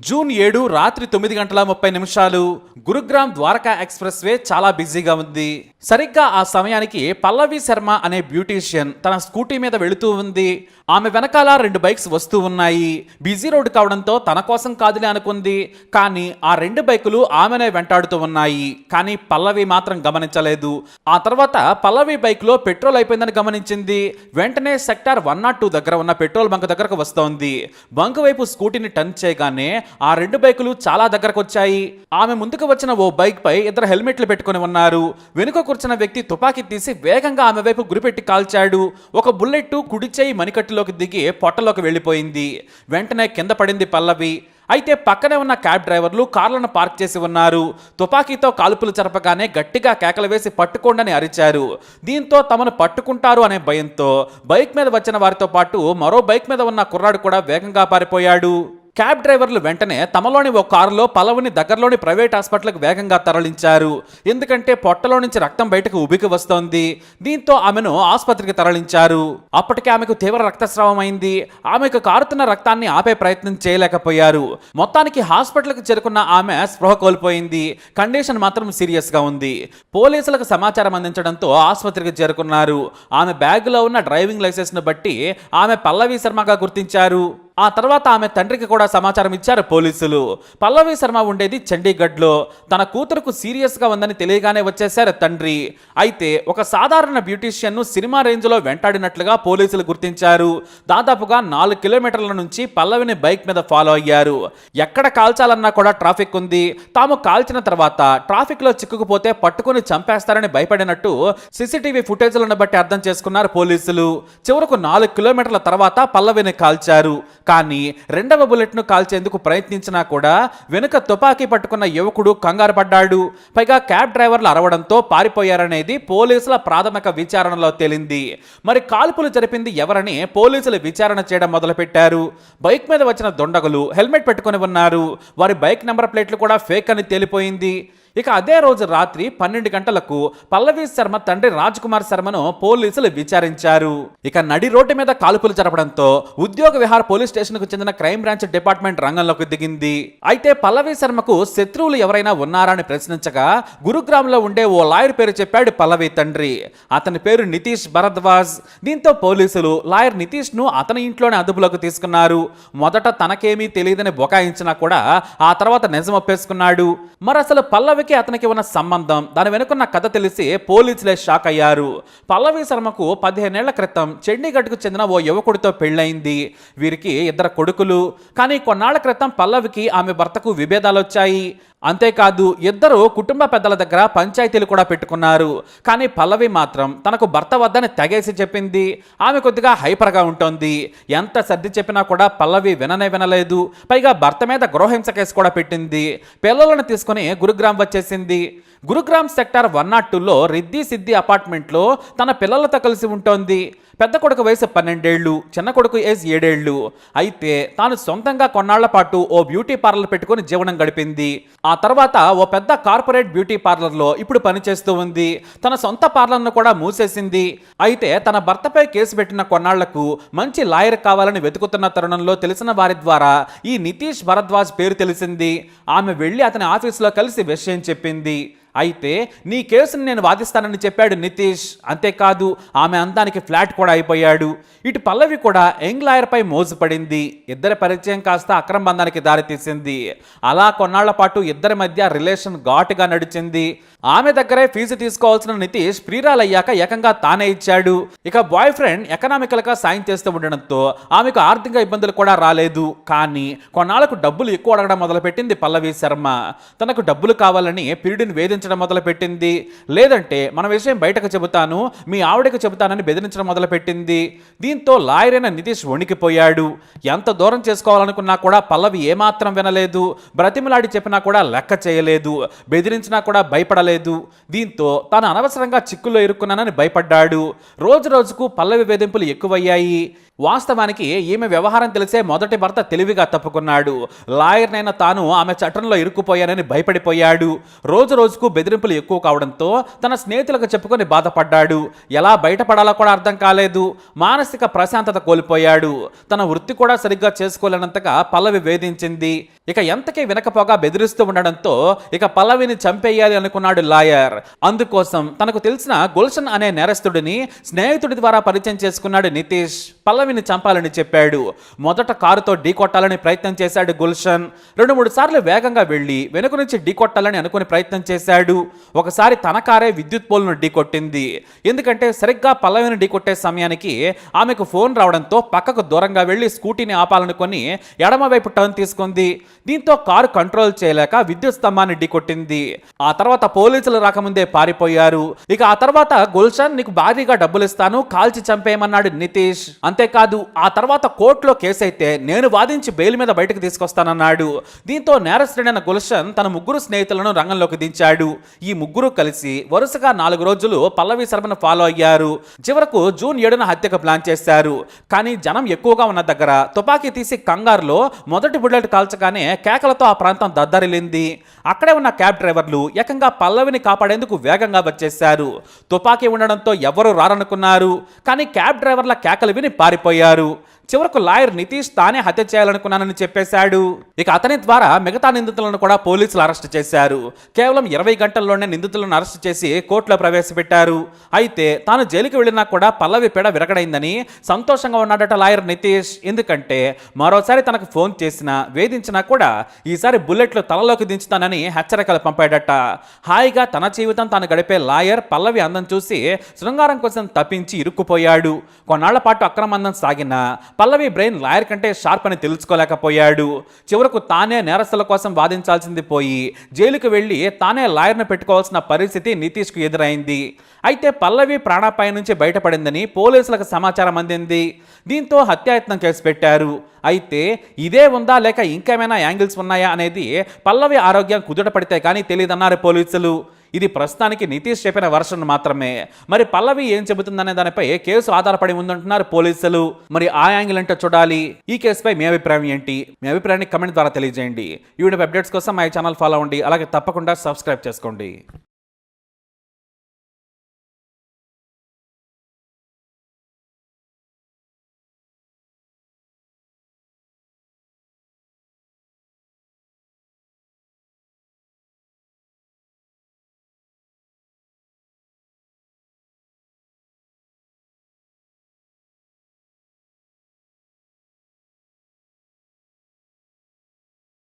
June 7 రాత్రి 9 గంటల 30 నిమిషాలు. గురుగ్రామ్ ద్వారకా ఎక్స్ప్రెస్ వే చాలా బిజీగా ఉంది. సరిగ్గా ఆ సమయానికి పల్లవి శర్మ అనే బ్యూటీషియన్ తన స్కూటీ మీద వెళుతూ ఉంది. ఆమె వెనకాల 2 బైక్స్ వస్తూ ఉన్నాయి. బిజీ రోడ్డు కావడంతో తన కోసం కాదులే అనుకుంది. కానీ ఆ 2 బైకులు ఆమెనే వెంటాడుతూ ఉన్నాయి. కానీ పల్లవి మాత్రం గమనించలేదు. ఆ తర్వాత పల్లవి బైక్ లో పెట్రోల్ అయిపోయిందని గమనించింది. వెంటనే సెక్టార్ 102 దగ్గర ఉన్న పెట్రోల్ బంక్ దగ్గరకు వస్తోంది. బంక్ వైపు స్కూటీని టర్న్ చేయగానే ఆ 2 బైకులు చాలా దగ్గరకు వచ్చాయి. ఆమె ముందుకు వచ్చిన ఓ బైక్ పై 2 హెల్మెట్లు పెట్టుకుని ఉన్నారు. వెనుక కూర్చున్న వ్యక్తి తుపాకీ తీసి వేగంగా ఆమె వైపు గురిపెట్టి కాల్చాడు. ఒక బుల్లెట్ కుడి చేయి మణికట్టులోకి దిగి పొట్టలోకి వెళ్ళిపోయింది. వెంటనే కింద పడింది పల్లవి. అయితే పక్కనే ఉన్న క్యాబ్ డ్రైవర్లు కార్లను పార్క్ చేసి ఉన్నారు. తుపాకీతో కాల్పులు జరపగానే గట్టిగా కేకలు వేసి పట్టుకోండని అరిచారు. దీంతో తమను పట్టుకుంటారు అనే భయంతో బైక్ మీద వచ్చిన వారితో పాటు మరో బైక్ మీద ఉన్న కుర్రాడు కూడా వేగంగా పారిపోయాడు. క్యాబ్ డ్రైవర్లు వెంటనే తమలోని ఓ కారులో పల్లవిని దగ్గరలోని ప్రైవేట్ హాస్పిటల్కి వేగంగా తరలించారు. ఎందుకంటే పొట్టలో నుంచి రక్తం బయటకు ఉబికి వస్తోంది. దీంతో ఆమెను ఆసుపత్రికి తరలించారు. అప్పటికే ఆమెకు తీవ్ర రక్తస్రావం అయింది. ఆమెకు కారుతున్న రక్తాన్ని ఆపే ప్రయత్నం చేయలేకపోయారు. మొత్తానికి హాస్పిటల్కి చేరుకున్న ఆమె స్పృహ కోల్పోయింది. కండిషన్ మాత్రం సీరియస్ గా ఉంది. పోలీసులకు సమాచారం అందించడంతో ఆసుపత్రికి చేరుకున్నారు. ఆమె బ్యాగులో ఉన్న డ్రైవింగ్ లైసెన్స్ ను బట్టి ఆమె పల్లవి శర్మగా గుర్తించారు. ఆ తర్వాత ఆమె తండ్రికి కూడా సమాచారం ఇచ్చారు పోలీసులు. పల్లవి శర్మ ఉండేది చండీగఢ్లో. తన కూతురుకు సీరియస్గా ఉందని తెలియగానే వచ్చేశారు తండ్రి. అయితే ఒక సాధారణ బ్యూటీషియన్ను సినిమా రేంజ్లో వెంటాడినట్లుగా పోలీసులు గుర్తించారు. దాదాపుగా 4 కిలోమీటర్ల నుంచి పల్లవిని బైక్ మీద ఫాలో అయ్యారు. ఎక్కడ కాల్చాలన్నా కూడా ట్రాఫిక్ ఉంది. తాము కాల్చిన తర్వాత ట్రాఫిక్లో చిక్కుకుపోతే పట్టుకుని చంపేస్తారని భయపడినట్టు సీసీటీవీ ఫుటేజ్లను బట్టి అర్థం చేసుకున్నారు పోలీసులు. చివరకు 4 కిలోమీటర్ల తర్వాత పల్లవిని కాల్చారు. కానీ 2వ బుల్లెట్ను కాల్చేందుకు ప్రయత్నించినా కూడా వెనుక తుపాకీ పట్టుకున్న యువకుడు కంగారు పడ్డాడు. పైగా క్యాబ్ డ్రైవర్లు అరవడంతో పారిపోయారనేది పోలీసుల ప్రాథమిక విచారణలో తేలింది. మరి కాల్పులు జరిపింది ఎవరని పోలీసులు విచారణ చేయడం మొదలుపెట్టారు. బైక్ మీద వచ్చిన దుండగులు హెల్మెట్ పెట్టుకుని ఉన్నారు. వారి బైక్ నెంబర్ ప్లేట్లు కూడా ఫేక్ అని తేలిపోయింది. ఇక అదే రోజు రాత్రి 12 గంటలకు పల్లవి శర్మ తండ్రి రాజ్ కుమార్ శర్మను పోలీసులు విచారించారు. ఇక నడి రోడ్డు మీద కాల్పులు జరపడంతో ఉద్యోగ విహార్ పోలీస్ స్టేషన్ కు చెందిన క్రైమ్ బ్రాంచ్ డిపార్ట్మెంట్ రంగంలోకి దిగింది. అయితే పల్లవి శర్మకు శత్రువులు ఎవరైనా ఉన్నారని ప్రశ్నించగా గురుగ్రామ్ లో ఉండే ఓ లాయర్ పేరు చెప్పాడు పల్లవి తండ్రి. అతని పేరు నితీష్ భరద్వాజ్. దీంతో పోలీసులు లాయర్ నితీష్ ను అతని ఇంట్లోనే అదుపులోకి తీసుకున్నారు. మొదట తనకేమీ తెలియదని బొకాయించినా కూడా ఆ తర్వాత నిజం ఒప్పేసుకున్నాడు. మరి అసలు పల్లవి అతనికి ఉన్న సంబంధం, దాని వెనుకున్న కథ తెలిసి పోలీసులే షాక్ అయ్యారు. పల్లవి శర్మకు 15 ఏళ్ల క్రితం చండీగఢ్కు చెందిన ఓ యువకుడితో పెళ్లైంది. వీరికి 2 కొడుకులు. కానీ కొన్నాళ్ల క్రితం పల్లవికి ఆమె భర్తకు విభేదాలు వచ్చాయి. అంతేకాదు ఇద్దరు కుటుంబ పెద్దల దగ్గర పంచాయతీలు కూడా పెట్టుకున్నారు. కానీ పల్లవి మాత్రం తనకు భర్త వద్దని తెగేసి చెప్పింది. ఆమె కొద్దిగా హైపర్గా ఉంటుంది. ఎంత సర్ది చెప్పినా కూడా పల్లవి వినలేదు. పైగా భర్త మీద గృహహింస కేసు కూడా పెట్టింది. పిల్లలను తీసుకుని గురుగ్రామ్ వచ్చేసింది. గురుగ్రామ్ సెక్టార్ 102లో రిద్ది సిద్ది అపార్ట్మెంట్లో తన పిల్లలతో కలిసి ఉంటోంది. పెద్ద కొడుకు వయసు 12 ఏళ్లు, చిన్న కొడుకు ఏజ్ 7 ఏళ్లు. అయితే తాను సొంతంగా కొన్నాళ్ల పాటు ఓ బ్యూటీ పార్లర్ పెట్టుకుని జీవనం గడిపింది. ఆ తర్వాత ఓ పెద్ద కార్పొరేట్ బ్యూటీ పార్లర్లో ఇప్పుడు పనిచేస్తూ ఉంది. తన సొంత పార్లర్ను కూడా మూసేసింది. అయితే తన భర్తపై కేసు పెట్టిన కొన్నాళ్లకు మంచి లాయర్ కావాలని వెతుకుతున్న తరుణంలో తెలిసిన వారి ద్వారా ఈ నితీష్ భరద్వాజ్ పేరు తెలిసింది. ఆమె వెళ్లి అతని ఆఫీసులో కలిసి విషయం చెప్పింది. అయితే నీ కేసుని నేను వాదిస్తానని చెప్పాడు నితీష్. అంతేకాదు ఆమె అందానికి ఫ్లాట్ కూడా అయిపోయాడు. ఇటు పల్లవి కూడా యంగ్ లాయర్ పై మోజు పడింది. ఇద్దరి పరిచయం కాస్త అక్రమ బంధానికి దారితీసింది. అలా కొన్నాళ్ల పాటు ఇద్దరి మధ్య రిలేషన్ ఘాటుగా నడిచింది. ఆమె దగ్గరే ఫీజు తీసుకోవాల్సిన నితీష్ ప్రియురాలయ్యాక ఏకంగా తానే ఇచ్చాడు. ఇక బాయ్ ఫ్రెండ్ ఎకనామికల్ గా సాయం చేస్తూ ఉండడంతో ఆమెకు ఆర్థిక ఇబ్బందులు కూడా రాలేదు. కానీ కొన్నాళ్లకు డబ్బులు ఎక్కువ అడగడం మొదలుపెట్టింది పల్లవి శర్మ. తనకు డబ్బులు కావాలని ప్రియుడిని వేధించడం మొదలుపెట్టింది. లేదంటే మన విషయం బయటకు చెబుతాను, మీ ఆవిడకు చెబుతానని బెదిరించడం మొదలుపెట్టింది. దీంతో లాయర్ అయిన నితీష్ వణికిపోయాడు. ఎంత దూరం చేసుకోవాలనుకున్నా కూడా పల్లవి ఏమాత్రం వినలేదు. బ్రతిమలాడి చెప్పినా కూడా లెక్క చేయలేదు. బెదిరించినా కూడా భయపడలేదు. దీంతో తాను అనవసరంగా చిక్కుల్లో ఇరుక్కున్నానని భయపడ్డాడు. రోజు రోజుకు పల్లవి వేధింపులు ఎక్కువయ్యాయి. వాస్తవానికి ఈమె వ్యవహారం తెలిసే మొదటి భర్త తెలివిగా తప్పుకున్నాడు. లాయర్నైనా తాను ఆమె చట్టంలో ఇరుక్కుపోయానని భయపడిపోయాడు. రోజు రోజుకు బెదిరింపులు ఎక్కువ కావడంతో తన స్నేహితులకు చెప్పుకొని బాధపడ్డాడు. ఎలా బయటపడాలో కూడా అర్థం కాలేదు. మానసిక ప్రశాంతత కోల్పోయాడు. తన వృత్తి కూడా సరిగ్గా చేసుకోలేనంతగా పల్లవి వేధించింది. ఇక ఎంతకీ వినకపోగా బెదిరిస్తూ ఉండడంతో ఇక పల్లవిని చంపేయాలి అనుకున్నాడు లాయర్. అందుకోసం తనకు తెలిసిన గుల్షన్ అనే నేరస్తుడిని స్నేహితుడి ద్వారా పరిచయం చేసుకున్నాడు నితీష్. పల్లవిని చంపాలని చెప్పాడు. మొదట కారుతో ఢీకొట్టాలని ప్రయత్నం చేశాడు గుల్షన్. 2-3 సార్లు వేగంగా వెళ్లి వెనుక నుంచి ఢీకొట్టాలని అనుకుని ప్రయత్నం చేశాడు. ఒకసారి తన కారే విద్యుత్ పోల్ను ఢీకొట్టింది. ఎందుకంటే సరిగ్గా పల్లవిని ఢీకొట్టే సమయానికి ఆమెకు ఫోన్ రావడంతో పక్కకు దూరంగా వెళ్లి స్కూటీని ఆపాలనుకొని ఎడమవైపు టర్న్ తీసుకుంది. దీంతో కారు కంట్రోల్ చేయలేక విద్యుత్ స్తంభాన్ని ఢీకొట్టింది. ఆ తర్వాత పోలీసులు రాకముందే పారిపోయారు. ఇక ఆ తర్వాత గుల్షన్ నీకు భారీగా డబ్బులు ఇస్తాను, కాల్చి చంపేయమన్నాడు నితీష్. అంతేకాదు ఆ తర్వాత కోర్టులో కేసు అయితే నేను వాదించి బెయిల్ మీద బయటకు తీసుకొస్తానన్నాడు. దీంతో నేరస్తుడైన గుల్షన్ తన 3 స్నేహితులను రంగంలోకి దించాడు. ఈ 3 కలిసి వరుసగా 4 రోజులు పల్లవి శర్మను ఫాలో అయ్యారు. చివరకు జూన్ 7న హత్యకు ప్లాన్ చేశారు. కానీ జనం ఎక్కువగా ఉన్న దగ్గర తుపాకీ తీసి కంగారులో మొదటి బుల్లెట్ కాల్చగానే కేకలతో ఆ ప్రాంతం దద్దరిల్లింది. అక్కడే ఉన్న క్యాబ్ డ్రైవర్లు ఏకంగా పల్లవిని కాపాడేందుకు వేగంగా వచ్చేశారు. తుపాకీ ఉండడంతో ఎవరూ రారనుకున్నారు. కానీ క్యాబ్ డ్రైవర్ల కేకలు విని పారిపోయారు. చివరకు లాయర్ నితీష్ తానే హత్య చేయాలనుకున్నానని చెప్పేశాడు. ఇక అతని ద్వారా మిగతా నిందితులను కూడా పోలీసులు అరెస్ట్ చేశారు. కేవలం 20 గంటల్లోనే నిందితులను అరెస్ట్ చేసి కోర్టులో ప్రవేశపెట్టారు. అయితే తాను జైలుకి వెళ్ళినా కూడా పల్లవి పీడ విరగడైందని సంతోషంగా ఉన్నాడట లాయర్ నితీష్. ఎందుకంటే మరోసారి తనకు ఫోన్ చేసినా వేధించినా కూడా ఈసారి బుల్లెట్లు తలలోకి దించుతానని హెచ్చరికలు పంపాడట. హాయిగా తన జీవితం తాను గడిపే లాయర్ పల్లవి అందం చూసి శృంగారం కోసం తప్పించి ఇరుక్కుపోయాడు. కొన్నాళ్ల పాటు అక్రమందం సాగిన పల్లవి బ్రెయిన్ లాయర్ కంటే షార్ప్ అని తెలుసుకోలేకపోయాడు. చివరకు తానే నేరస్తుల కోసం వాదించాల్సింది పోయి జైలుకు వెళ్లి తానే లాయర్ను పెట్టుకోవాల్సిన పరిస్థితి నితీష్కు ఎదురైంది. అయితే పల్లవి ప్రాణాపాయ నుంచి బయటపడిందని పోలీసులకు సమాచారం అందింది. దీంతో హత్యాయత్నం కేసు పెట్టారు. అయితే ఇదే ఉందా లేక ఇంకేమైనా యాంగిల్స్ ఉన్నాయా అనేది పల్లవి ఆరోగ్యం కుదుట పడితే కానీ తెలియదన్నారు పోలీసులు. ఇది ప్రస్తుతానికి నితీష్ చెప్పిన వర్షన్ మాత్రమే. మరి పల్లవి ఏం చెబుతుందనే దానిపై కేసు ఆధారపడి ఉందంటున్నారు పోలీసులు. మరి ఆ యాంగిల్ అంటే చూడాలి. ఈ కేసుపై మీ అభిప్రాయం ఏంటి? మీ అభిప్రాయాన్ని కమెంట్ ద్వారా తెలియజేయండి. ఈ వీడియో అప్డేట్స్ కోసం మా ఛానల్ ఫాలో అవ్వండి. అలాగే తప్పకుండా సబ్స్క్రైబ్ చేసుకోండి.